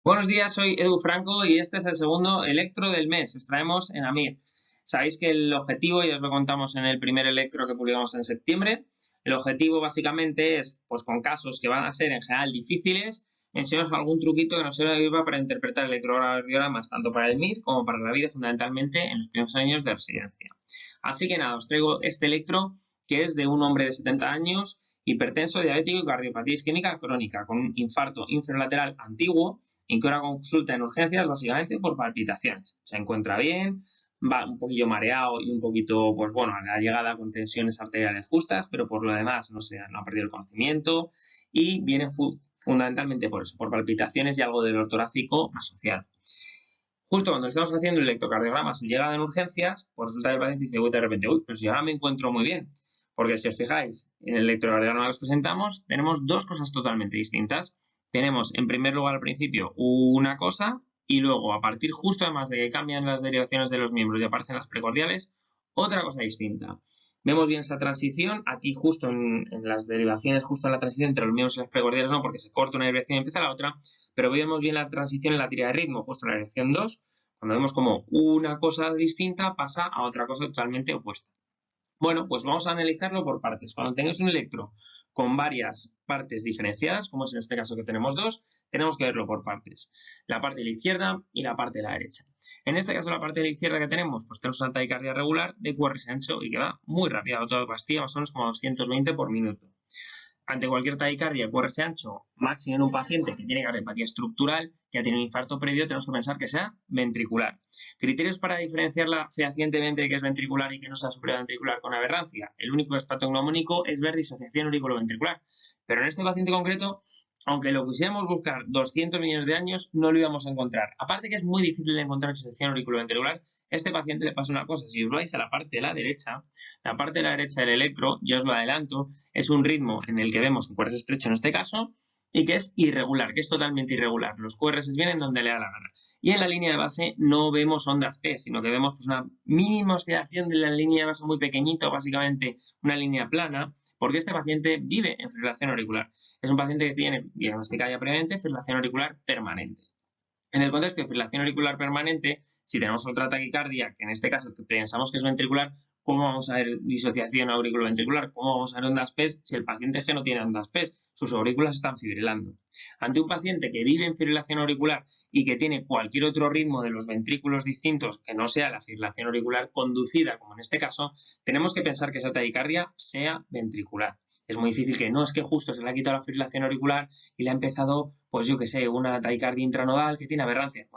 Buenos días, soy Edu Franco y este es el segundo electro del mes. Os traemos en AMIR. Sabéis que el objetivo, ya os lo contamos en el primer electro que publicamos en septiembre, el objetivo básicamente es, pues con casos que van a ser en general difíciles, enseñaros algún truquito que nos sirva para interpretar electrocardiogramas tanto para el MIR como para la vida, fundamentalmente en los primeros años de residencia. Así que nada, os traigo este electro que es de un hombre de 70 años, hipertenso, diabético y cardiopatía isquémica crónica, con un infarto infralateral antiguo, en que ahora consulta en urgencias básicamente por palpitaciones. Se encuentra bien, va un poquillo mareado y un poquito, pues bueno, a la llegada con tensiones arteriales justas, pero por lo demás no ha perdido el conocimiento y viene fundamentalmente por eso, por palpitaciones y algo de dolor torácico asociado. Justo cuando le estamos haciendo el electrocardiograma, su llegada en urgencias, pues resulta que el paciente dice, de repente, pero si ahora me encuentro muy bien. Porque si os fijáis, en el electrocardiograma que os presentamos, tenemos dos cosas totalmente distintas. Tenemos, en primer lugar, al principio, una cosa, y luego, a partir justo además de que cambian las derivaciones de los miembros y aparecen las precordiales, otra cosa distinta. Vemos bien esa transición, aquí justo en las derivaciones, justo en la transición entre los miembros y las precordiales, no, porque se corta una derivación y empieza la otra, pero vemos bien la transición en la tira de ritmo, justo en la dirección 2, cuando vemos como una cosa distinta pasa a otra cosa totalmente opuesta. Bueno, pues vamos a analizarlo por partes. Cuando tengáis un electro con varias partes diferenciadas, como es en este caso que tenemos dos, tenemos que verlo por partes. La parte de la izquierda y la parte de la derecha. En este caso, la parte de la izquierda que tenemos, pues tenemos una taquicardia regular de QRS ancho y que va muy rápido, a toda pastilla, más o menos como 220 por minuto. Ante cualquier taquicardia QRS ancho, máximo en un paciente que tiene cardiopatía estructural, que ha tenido un infarto previo, tenemos que pensar que sea ventricular. Criterios para diferenciarla fehacientemente de que es ventricular y que no sea supraventricular con aberrancia. El único espasmognomónico es ver disociación auriculoventricular. Pero en este paciente concreto, aunque lo quisiéramos buscar 200 millones de años, no lo íbamos a encontrar. Aparte que es muy difícil de encontrar disociación auriculoventricular, este paciente le pasa una cosa. Si os vais a la parte de la derecha del electro, yo os lo adelanto, es un ritmo en el que vemos un QRS estrecho en este caso y que es irregular, que es totalmente irregular. Los QRS vienen donde le da la gana. Y en la línea de base no vemos ondas P, sino que vemos pues, una mínima oscilación de la línea de base muy pequeñito, básicamente una línea plana, porque este paciente vive en fibrilación auricular. Es un paciente que tiene diagnosticada ya previamente fibrilación auricular permanente. En el contexto de fibrilación auricular permanente, si tenemos otra taquicardia, que en este caso pensamos que es ventricular, ¿cómo vamos a ver disociación auriculoventricular? ¿Cómo vamos a ver ondas P si el paciente es que no tiene ondas P? Sus aurículas están fibrilando. Ante un paciente que vive en fibrilación auricular y que tiene cualquier otro ritmo de los ventrículos distintos que no sea la fibrilación auricular conducida, como en este caso, tenemos que pensar que esa taquicardia sea ventricular. Es muy difícil que no, es que justo se le ha quitado la fibrilación auricular y le ha empezado, pues yo que sé, una taquicardia intranodal que tiene aberrancia.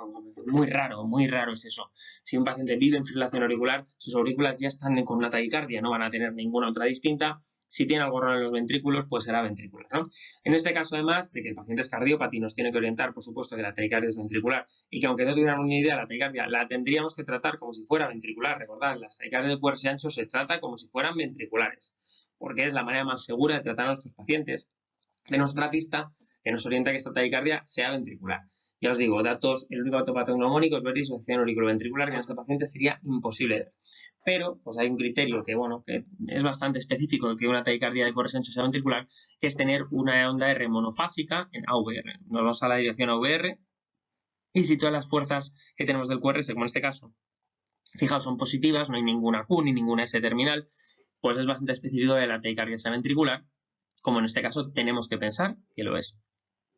Muy raro es eso. Si un paciente vive en fibrilación auricular, sus aurículas ya están con una taquicardia, no van a tener ninguna otra distinta. Si tiene algo raro en los ventrículos, pues será ventricular, ¿no? En este caso, además de que el paciente es cardiópata y nos tiene que orientar, por supuesto, que la taquicardia es ventricular y que aunque no tuvieran una idea, la taquicardia la tendríamos que tratar como si fuera ventricular. Recordad, las taquicardias de QRS ancho se trata como si fueran ventriculares, porque es la manera más segura de tratar a nuestros pacientes. Tenemos otra pista que nos orienta a que esta taquicardia sea ventricular. Ya os digo, el único dato patognomónico es ver disociación auriculoventricular, que en este paciente sería imposible ver. Pero pues hay un criterio que, bueno, que es bastante específico de que una taquicardia de QRS ancho sea ventricular, que es tener una onda R monofásica en AVR. Nos vamos a la dirección AVR y si todas las fuerzas que tenemos del QRS, como en este caso, fijaos, son positivas, no hay ninguna Q ni ninguna S terminal, pues es bastante específico de la taquicardia sea ventricular, como en este caso tenemos que pensar que lo es.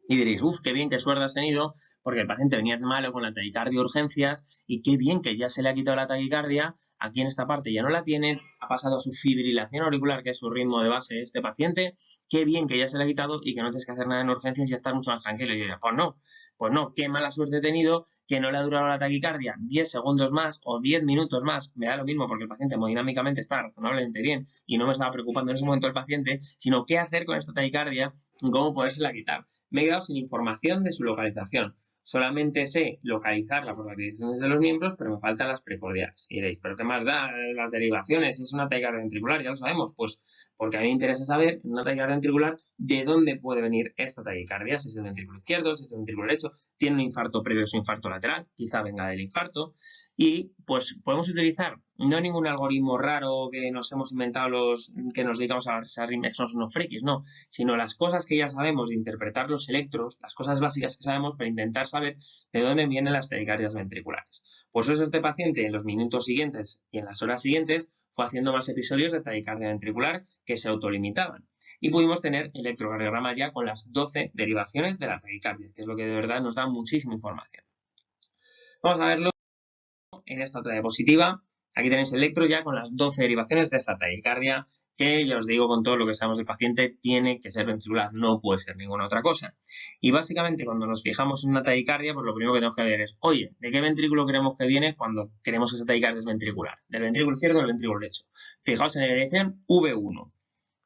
Y diréis, qué bien, qué suerte has tenido, porque el paciente venía malo con la taquicardia de urgencias y qué bien que ya se le ha quitado la taquicardia, aquí en esta parte ya no la tiene, ha pasado a su fibrilación auricular, que es su ritmo de base de este paciente, qué bien que ya se le ha quitado y que no tienes que hacer nada en urgencias y ya estás mucho más tranquilo. Y yo diría, pues no, qué mala suerte he tenido que no le ha durado la taquicardia 10 segundos más o 10 minutos más, me da lo mismo porque el paciente hemodinámicamente está razonablemente bien y no me estaba preocupando en ese momento el paciente, sino qué hacer con esta taquicardia y cómo podérsela quitar. Me he quedado sin información de su localización. Solamente sé localizarla por las direcciones de los miembros, pero me faltan las precordiales. Y diréis, ¿pero qué más da las derivaciones? Es una taquicardia ventricular, ya lo sabemos. Pues porque a mí me interesa saber, en una taquicardia ventricular, de dónde puede venir esta taquicardia. Si es el ventrículo izquierdo, si es el ventrículo derecho, tiene un infarto previo o un infarto lateral, quizá venga del infarto. Y pues podemos utilizar no ningún algoritmo raro que nos hemos inventado los que nos dedicamos a somos unos frikis, no, sino las cosas que ya sabemos de interpretar los electros, las cosas básicas que sabemos para intentar saber de dónde vienen las taquicardias ventriculares. Pues eso, este paciente en los minutos siguientes y en las horas siguientes fue haciendo más episodios de taquicardia ventricular que se autolimitaban. Y pudimos tener electrocardiograma ya con las 12 derivaciones de la taquicardia, que es lo que de verdad nos da muchísima información. Vamos a verlo en esta otra diapositiva. Aquí tenéis el electro ya con las 12 derivaciones de esta taquicardia, que ya os digo, con todo lo que sabemos del paciente, tiene que ser ventricular, no puede ser ninguna otra cosa. Y básicamente cuando nos fijamos en una taquicardia, pues lo primero que tenemos que ver es, oye, ¿de qué ventrículo queremos que viene cuando queremos que esa taquicardia es ventricular? ¿Del ventrículo izquierdo o del ventrículo derecho? Fijaos en la dirección V1.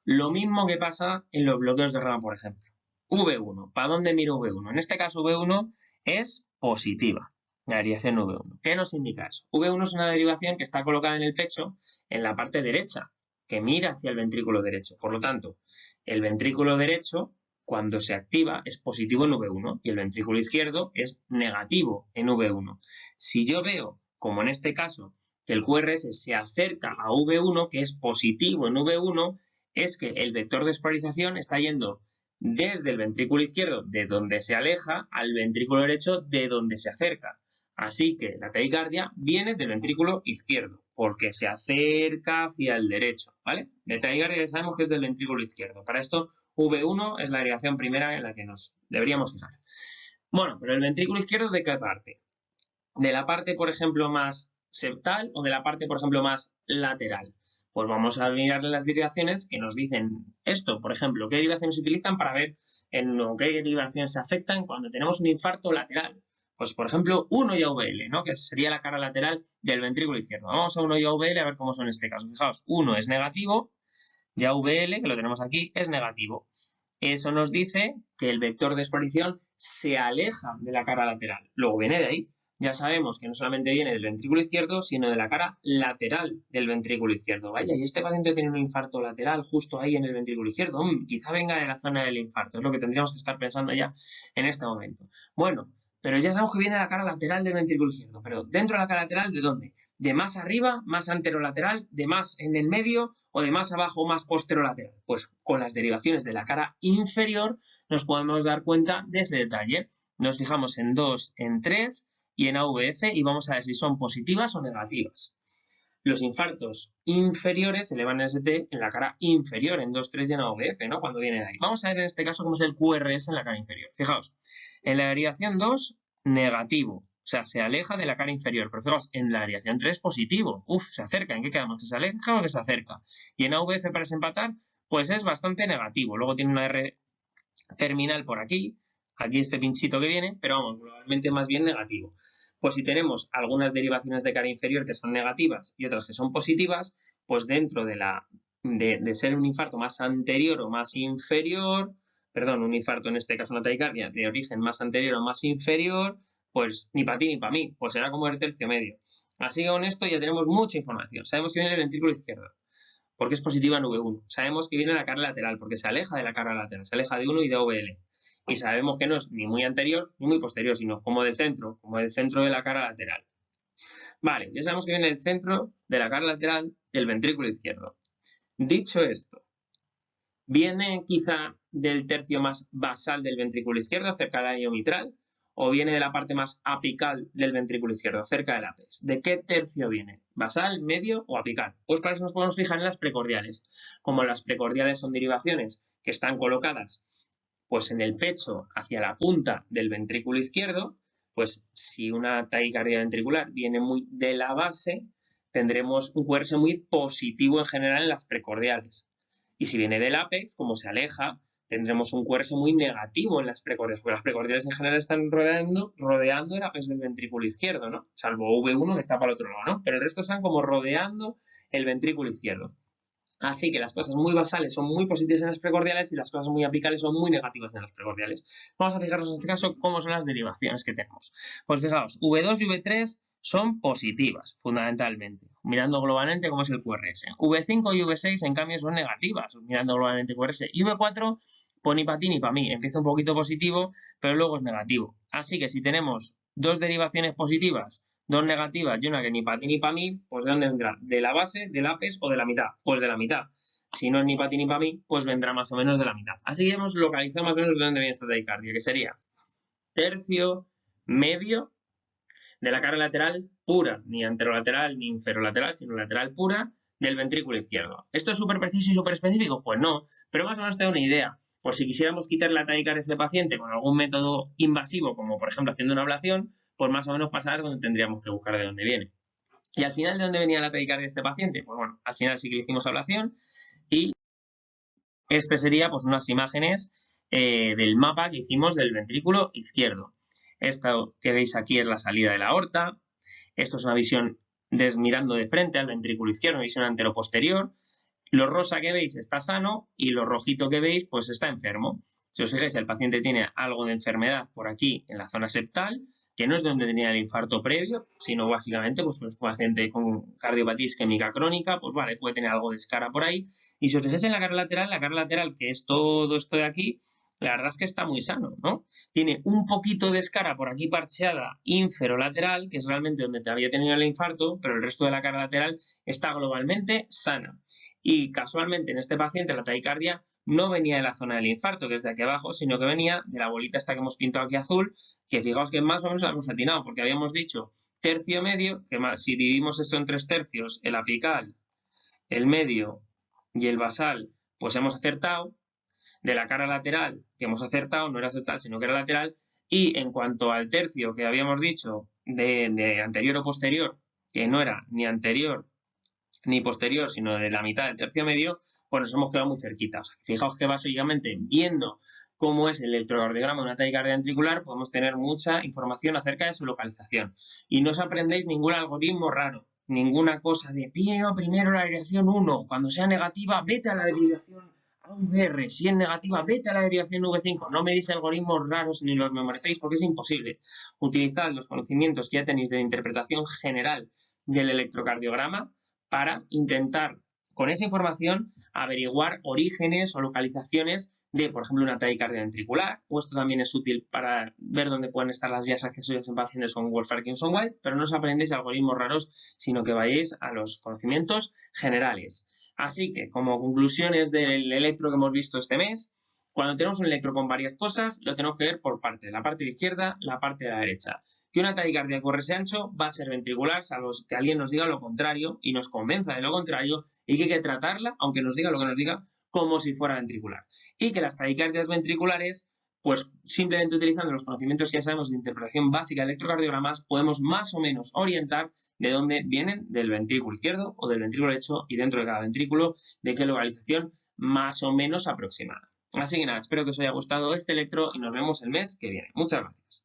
Lo mismo que pasa en los bloqueos de rama, por ejemplo. V1, ¿para dónde miro V1? En este caso V1 es positiva. La derivación V1. ¿Qué nos indica eso? V1 es una derivación que está colocada en el pecho, en la parte derecha, que mira hacia el ventrículo derecho. Por lo tanto, el ventrículo derecho, cuando se activa, es positivo en V1 y el ventrículo izquierdo es negativo en V1. Si yo veo, como en este caso, que el QRS se acerca a V1, que es positivo en V1, es que el vector de espolarización está yendo desde el ventrículo izquierdo, de donde se aleja, al ventrículo derecho, de donde se acerca. Así que la taquicardia viene del ventrículo izquierdo, porque se acerca hacia el derecho, ¿vale? De taquicardia ya sabemos que es del ventrículo izquierdo. Para esto, V1 es la derivación primera en la que nos deberíamos fijar. Bueno, pero el ventrículo izquierdo, ¿de qué parte? ¿De la parte, por ejemplo, más septal o de la parte, por ejemplo, más lateral? Pues vamos a mirar las derivaciones que nos dicen esto. Por ejemplo, ¿qué derivaciones se utilizan para ver en qué derivaciones se afectan cuando tenemos un infarto lateral? Pues, por ejemplo, 1 y AVL, ¿no? Que sería la cara lateral del ventrículo izquierdo. Vamos a 1 y AVL a ver cómo son en este caso. Fijaos, 1 es negativo y AVL, que lo tenemos aquí, es negativo. Eso nos dice que el vector de exposición se aleja de la cara lateral. Luego viene de ahí. Ya sabemos que no solamente viene del ventrículo izquierdo, sino de la cara lateral del ventrículo izquierdo. Vaya, y este paciente tiene un infarto lateral justo ahí en el ventrículo izquierdo. Quizá venga de la zona del infarto. Es lo que tendríamos que estar pensando ya en este momento. Bueno, pero ya sabemos que viene de la cara lateral del ventrículo izquierdo. Pero dentro de la cara lateral, ¿de dónde? ¿De más arriba, más anterolateral, de más en el medio o de más abajo, más posterolateral? Pues con las derivaciones de la cara inferior nos podemos dar cuenta de ese detalle. Nos fijamos en 2, en 3 y en AVF y vamos a ver si son positivas o negativas. Los infartos inferiores se elevan en ST en la cara inferior, en 2, 3 y en AVF, ¿no? Cuando viene de ahí. Vamos a ver en este caso cómo es el QRS en la cara inferior. Fijaos, en la derivación 2, negativo. O sea, se aleja de la cara inferior. Pero fijaos, en la derivación 3, positivo. Se acerca. ¿En qué quedamos? ¿Que se aleja o que se acerca? Y en AVF, para desempatar, pues es bastante negativo. Luego tiene una R terminal por aquí. Aquí este pinchito que viene, pero vamos, globalmente más bien negativo. Pues si tenemos algunas derivaciones de cara inferior que son negativas y otras que son positivas, pues dentro de ser un infarto más anterior o más inferior, perdón, un infarto en este caso una taquicardia de origen más anterior o más inferior, pues ni para ti ni para mí, pues será como el tercio medio. Así que con esto ya tenemos mucha información. Sabemos que viene el ventrículo izquierdo, porque es positiva en V1. Sabemos que viene de la cara lateral, porque se aleja de la cara lateral, se aleja de 1 y de OVL. Y sabemos que no es ni muy anterior ni muy posterior, sino como del centro de la cara lateral. Vale, ya sabemos que viene del centro de la cara lateral del ventrículo izquierdo. Dicho esto, ¿viene quizá del tercio más basal del ventrículo izquierdo, cerca del anillo mitral? ¿O viene de la parte más apical del ventrículo izquierdo, cerca del ápex? ¿De qué tercio viene? ¿Basal, medio o apical? Pues para eso nos podemos fijar en las precordiales. Como las precordiales son derivaciones que están colocadas pues en el pecho hacia la punta del ventrículo izquierdo, pues si una taquicardia ventricular viene muy de la base, tendremos un QRS muy positivo en general en las precordiales. Y si viene del ápex, como se aleja, tendremos un QRS muy negativo en las precordiales, porque las precordiales en general están rodeando el ápex del ventrículo izquierdo, ¿no? Salvo V1 que está para el otro lado, ¿no? Pero el resto están como rodeando el ventrículo izquierdo. Así que las cosas muy basales son muy positivas en las precordiales y las cosas muy apicales son muy negativas en las precordiales. Vamos a fijarnos en este caso cómo son las derivaciones que tenemos. Pues fijaos, V2 y V3 son positivas, fundamentalmente, mirando globalmente cómo es el QRS. V5 y V6, en cambio, son negativas, mirando globalmente el QRS. Y V4, pues ni para ti ni para mí. Empieza un poquito positivo, pero luego es negativo. Así que si tenemos dos derivaciones positivas dos negativas y una que ni para ti ni para mí, pues ¿de dónde vendrá? ¿De la base, del APES o de la mitad? Pues de la mitad. Si no es ni para ti ni para mí, pues vendrá más o menos de la mitad. Así que hemos localizado más o menos de dónde viene esta taquicardia, que sería tercio medio de la cara lateral pura, ni anterolateral ni inferolateral, sino lateral pura del ventrículo izquierdo. ¿Esto es súper preciso y súper específico? Pues no, pero más o menos te da una idea. Por si quisiéramos quitar la taquicardia de este paciente con algún método invasivo, como por ejemplo haciendo una ablación, pues más o menos pasar donde tendríamos que buscar de dónde viene. Y al final, ¿de dónde venía la taquicardia de este paciente? Pues bueno, al final sí que le hicimos ablación y este sería pues unas imágenes del mapa que hicimos del ventrículo izquierdo. Esto que veis aquí es la salida de la aorta. Esto es una visión mirando de frente al ventrículo izquierdo, una visión anteroposterior. Lo rosa que veis está sano y lo rojito que veis pues está enfermo. Si os fijáis, el paciente tiene algo de enfermedad por aquí en la zona septal, que no es donde tenía el infarto previo, sino básicamente pues un paciente con cardiopatía isquémica crónica, pues vale, puede tener algo de escara por ahí. Y si os fijáis en la cara lateral, que es todo esto de aquí, la verdad es que está muy sano, ¿no? Tiene un poquito de escara por aquí parcheada inferolateral, que es realmente donde te había tenido el infarto, pero el resto de la cara lateral está globalmente sana. Y casualmente en este paciente la taquicardia no venía de la zona del infarto, que es de aquí abajo, sino que venía de la bolita esta que hemos pintado aquí azul, que fijaos que más o menos la hemos atinado, porque habíamos dicho tercio medio, que más, si dividimos esto en 3 tercios, el apical, el medio y el basal, pues hemos acertado. De la cara lateral, que hemos acertado, no era septal, sino que era lateral. Y en cuanto al tercio que habíamos dicho de anterior o posterior, que no era ni anterior ni posterior, sino de la mitad del tercio medio, pues nos hemos quedado muy cerquita. O sea, fijaos que básicamente viendo cómo es el electrocardiograma de una taquicardia ventricular, podemos tener mucha información acerca de su localización. Y no os aprendéis ningún algoritmo raro, ninguna cosa de primero la derivación 1, cuando sea negativa, vete a la derivación AVR, si es negativa, vete a la derivación V5. No me deis algoritmos raros ni los memoricéis porque es imposible. Utilizad los conocimientos que ya tenéis de interpretación general del electrocardiograma para intentar, con esa información, averiguar orígenes o localizaciones de, por ejemplo, una taquicardia ventricular, o esto también es útil para ver dónde pueden estar las vías accesorias en pacientes con Wolff-Parkinson-White, pero no os aprendéis algoritmos raros, sino que vayáis a los conocimientos generales. Así que, como conclusiones del electro que hemos visto este mes, cuando tenemos un electro con varias cosas, lo tenemos que ver por parte, la parte de la izquierda, la parte de la derecha. Que una taquicardia corre ese ancho va a ser ventricular, salvo que alguien nos diga lo contrario y nos convenza de lo contrario, y que hay que tratarla, aunque nos diga lo que nos diga, como si fuera ventricular. Y que las taquicardias ventriculares, pues simplemente utilizando los conocimientos que ya sabemos de interpretación básica de electrocardiogramas, podemos más o menos orientar de dónde vienen, del ventrículo izquierdo o del ventrículo derecho, y dentro de cada ventrículo de qué localización más o menos aproximada. Así que nada, espero que os haya gustado este electro y nos vemos el mes que viene. Muchas gracias.